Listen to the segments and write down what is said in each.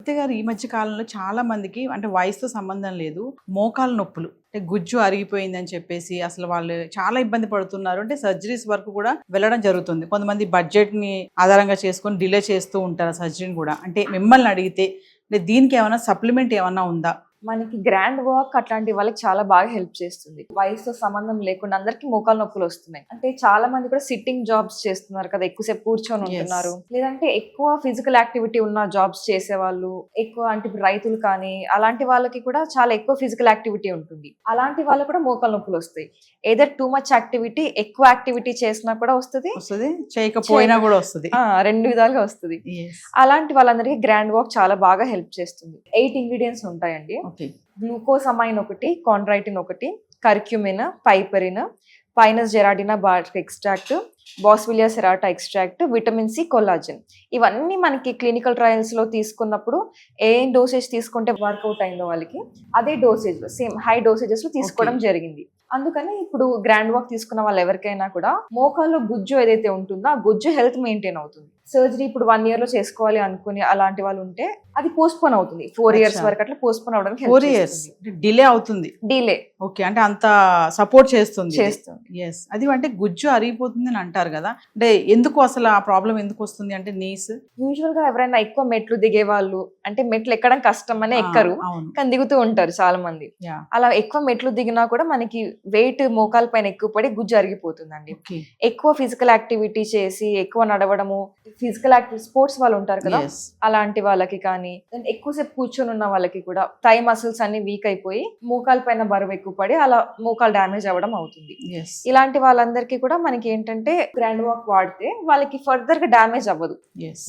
సత్య గారు ఈ మధ్య కాలంలో చాలా మందికి అంటే వయసుతో సంబంధం లేదు, మోకాలు నొప్పులు అంటే గుజ్జు అరిగిపోయిందని చెప్పేసి అసలు వాళ్ళు చాలా ఇబ్బంది పడుతున్నారు. అంటే సర్జరీస్ వరకు కూడా వెళ్ళడం జరుగుతుంది. కొంతమంది బడ్జెట్ ని ఆధారంగా చేసుకొని డిలే చేస్తూ ఉంటారు సర్జరీని కూడా. అంటే మిమ్మల్ని అడిగితే అంటే దీనికి ఏమైనా సప్లిమెంట్ ఏమైనా ఉందా? మనకి గ్రాండ్ వాక్ అట్లాంటి వాళ్ళకి చాలా బాగా హెల్ప్ చేస్తుంది. వయసుతో సంబంధం లేకుండా అందరికి మోకాలు నొప్పులు వస్తున్నాయి. అంటే చాలా మంది కూడా సిట్టింగ్ జాబ్స్ చేస్తున్నారు కదా, ఎక్కువసేపు కూర్చొని ఉంటున్నారు. లేదంటే ఎక్కువ ఫిజికల్ యాక్టివిటీ ఉన్న జాబ్స్ చేసే వాళ్ళు, ఎక్కువ అంటే ఇప్పుడు రైతులు కానీ అలాంటి వాళ్ళకి కూడా చాలా ఎక్కువ ఫిజికల్ యాక్టివిటీ ఉంటుంది. అలాంటి వాళ్ళకి కూడా మోకాలు నొప్పులు వస్తాయి. ఏదర్ టూ మచ్ యాక్టివిటీ, ఎక్కువ యాక్టివిటీ చేసినా కూడా వస్తుంది, చేయకపోయినా కూడా వస్తుంది. రెండు విధాలుగా వస్తుంది. అలాంటి వాళ్ళందరికీ గ్రాండ్ వాక్ చాలా బాగా హెల్ప్ చేస్తుంది. 8 ఇంగ్రీడియంట్స్ ఉంటాయండి. గ్లూకోసమైన్ ఒకటి, కాండ్రైటిన్ ఒకటి, curcumin, piperine, pinus gerardiana bark extract, boswellia serrata extract, vitamin C, collagen. ఇవన్నీ మనకి క్లినికల్ ట్రయల్స్ లో తీసుకున్నప్పుడు ఏ డోసేజ్ తీసుకుంటే వర్కౌట్ అయిందో వాళ్ళకి అదే డోసేజ్ లో సేమ్ హై డోసేజెస్ లో తీసుకోవడం జరిగింది. అందుకని ఇప్పుడు గ్రాండ్ వాక్ తీసుకున్న వాళ్ళు ఎవరికైనా కూడా మోకాల్లో గుజ్జు ఏదైతే ఉంటుందో ఆ గుజ్జు హెల్త్ మెయింటైన్ అవుతుంది. సర్జరీ ఇప్పుడు 1 year లో చేసుకోవాలి అనుకుని అలాంటి వాళ్ళు ఉంటే అది పోస్ట్పోన్ అవుతుంది. 4 years వరకు అట్లా పోస్ట్పోన్ అవడానికి 4 years డిలే అవుతుంది. డిలే ఓకే, అంటే అంత సపోర్ట్ చేస్తుంది. ఎస్, అది అంటే గుజ్జు అరిగిపోతుంది అని అంటారు కదా, అంటే ఎందుకు అసలు ఆ ప్రాబ్లం ఎందుకు వస్తుంది అంటే నీస్ యూజువల్ గా ఎవరైనా ఎక్కువ మెట్లు దిగే వాళ్ళు, అంటే మెట్లు ఎక్కడం కష్టం అనే ఎక్కరు కానీ దిగుతూ ఉంటారు చాలా మంది. అలా ఎక్కువ మెట్లు దిగినా కూడా మనకి వెయిట్ మోకాల పైన ఎక్కువ పడి గుజ్జు అరిగిపోతుందండి. ఎక్కువ ఫిజికల్ యాక్టివిటీ చేసి ఎక్కువ నడవడము, ఫిజికల్ యాక్టివిటీ స్పోర్ట్స్ వాళ్ళు ఉంటారు కదా అలాంటి వాళ్ళకి కానీ, ఎక్కువసేపు కూర్చొని ఉన్న వాళ్ళకి కూడా థై మసిల్స్ అన్ని వీక్ అయిపోయి మోకాల పైన బరువు ఎక్కువ పడి అలా మోకాలు డ్యామేజ్ అవ్వడం అవుతుంది. ఇలాంటి వాళ్ళందరికీ కూడా మనకి ఏంటంటే గ్రాండ్ వాక్ వాడితే వాళ్ళకి ఫర్దర్ గా డ్యామేజ్ అవ్వదు,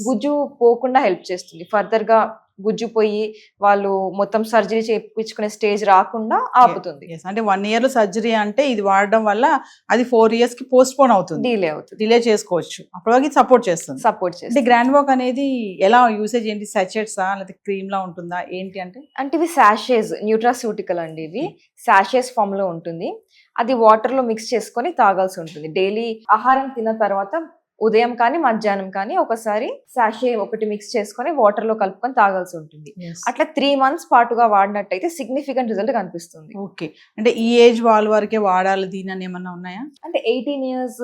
గుజ్జు పోకుండా హెల్ప్ చేస్తుంది. ఫర్దర్ గా గుజ్జు పోయి వాళ్ళు మొత్తం సర్జరీ చేయించుకునే స్టేజ్ రాకుండా ఆపుతుంది. అంటే 1 year లో సర్జరీ అంటే ఇది వాడడం వల్ల అది 4 years కి పోస్ట్ పోన్ అవుతుంది, డిలే చేసుకోవచ్చు. అప్పటివరకు సపోర్ట్ చేస్తుంది. గ్రాండ్ వాక్ అనేది ఎలా యూసేజ్ ఏంటి? సచెట్సా లేకపోతే క్రీమ్ లా ఉంటుందా ఏంటి? అంటే ఇవి సాషేస్, న్యూట్రాస్యూటికల్ అండి. ఇవి సాషేస్ ఫామ్ లో ఉంటుంది. అది వాటర్ లో మిక్స్ చేసుకొని తాగాల్సి ఉంటుంది. డైలీ ఆహారం తిన్న తర్వాత ఉదయం కానీ మధ్యాహ్నం కానీ ఒకసారి సాషే ఒకటి మిక్స్ చేసుకొని వాటర్ లో కలుపుకొని తాగాల్సి ఉంటుంది. అట్లా 3 months పాటుగా వాడినట్టయితే సిగ్నిఫికెంట్ రిజల్ట్ కనిపిస్తుంది. ఓకే, అంటే ఈ ఏజ్ వాళ్ళ వరకే వాడాలి దీని అని ఏమన్నా ఉన్నాయా? అంటే 18 years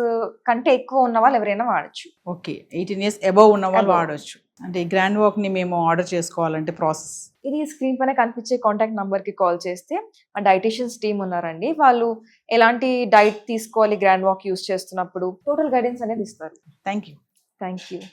కంటే ఎక్కువ ఉన్న వాళ్ళు ఎవరైనా వాడచ్చు. ఓకే, 18 years అబౌవ్ ఉన్న వాళ్ళు వాడచ్చు. అంటే ఈ గ్రాండ్ వాక్ ని మేము ఆర్డర్ చేసుకోవాలంటే ప్రాసెస్ ఇది స్క్రీన్ పైన కనిపించే కాంటాక్ట్ నంబర్ కి కాల్ చేస్తే మా డైటీషియన్స్ టీమ్ ఉన్నారండి. వాళ్ళు ఎలాంటి డైట్ తీసుకోవాలి గ్రాండ్ వాక్ యూస్ చేస్తున్నప్పుడు టోటల్ గైడెన్స్ అనేది ఇస్తారు. Thank you.